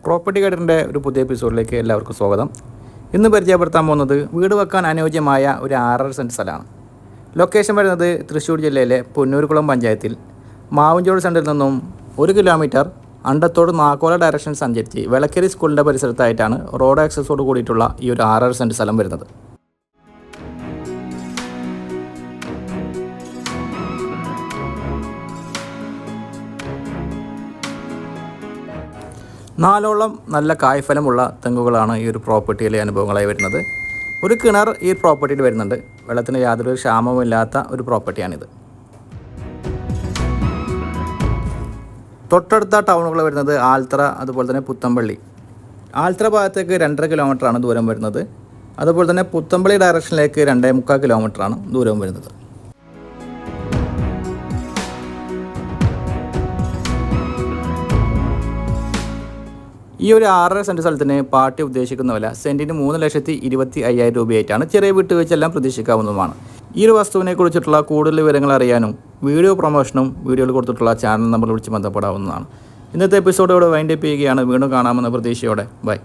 Property ഗൈഡിൻ്റെ ഒരു പുതിയ എപ്പിസോഡിലേക്ക് എല്ലാവർക്കും സ്വാഗതം. ഇന്ന് പരിചയപ്പെടുത്താൻ പോകുന്നത് വീട് വെക്കാൻ അനുയോജ്യമായ ഒരു 6.5 സെൻറ്റ് സ്ഥലമാണ്. ലൊക്കേഷൻ വരുന്നത് തൃശ്ശൂർ ജില്ലയിലെ പൊന്നൂർകുളം പഞ്ചായത്തിൽ മാവുംചോട് സെൻറ്ററിൽ നിന്നും 1 കിലോമീറ്റർ അണ്ടത്തോട് നാക്കോല ഡയറക്ഷൻ സഞ്ചരിച്ച് വെളക്കരി സ്കൂളിൻ്റെ പരിസരത്തായിട്ടാണ് റോഡ് ആക്സസോട് കൂടിയിട്ടുള്ള ഈ ഒരു 6.5 സെൻറ്റ് സ്ഥലം വരുന്നത്. നാലോളം നല്ല കായ്ഫലമുള്ള തെങ്ങുകളാണ് ഈ ഒരു പ്രോപ്പർട്ടിയിലെ അനുഭവങ്ങളായി വരുന്നത്. ഒരു കിണർ ഈ പ്രോപ്പർട്ടിയിൽ വരുന്നുണ്ട്. വെള്ളത്തിന് യാതൊരു ക്ഷാമവും ഇല്ലാത്ത ഒരു പ്രോപ്പർട്ടിയാണിത്. തൊട്ടടുത്ത ടൗണുകൾ വരുന്നത് ആൽത്തറ, അതുപോലെ തന്നെ പുത്തമ്പള്ളി. ആൽത്തറ ഭാഗത്തേക്ക് 2.5 കിലോമീറ്ററാണ് ദൂരം വരുന്നത്. അതുപോലെ തന്നെ പുത്തമ്പള്ളി ഡയറക്ഷനിലേക്ക് 2.25 കിലോമീറ്ററാണ് ദൂരം വരുന്നത്. ഈ ഒരു 6.5 സെൻറ്റ് സ്ഥലത്തിന് പാർട്ടി ഉദ്ദേശിക്കുന്ന വില സെൻറ്റിന് 3,25,000 രൂപയായിട്ടാണ്. ചെറിയ വിട്ടുവീഴ്ചയെല്ലാം പ്രതീക്ഷിക്കാവുന്നതുമാണ്. ഈ ഒരു വസ്തുവിനെ കുറിച്ചിട്ടുള്ള കൂടുതൽ വിവരങ്ങൾ അറിയാനും വീഡിയോ പ്രൊമോഷനും വീഡിയോയിൽ കൊടുത്തിട്ടുള്ള ചാനൽ നമ്പർ വിളിച്ച് ബന്ധപ്പെടാവുന്നതാണ്. ഇന്നത്തെ എപ്പിസോഡോടെ വൈൻഡപ്പ് ചെയ്യുകയാണ്. വീണ്ടും കാണാമെന്ന പ്രതീക്ഷയോടെ ബൈ.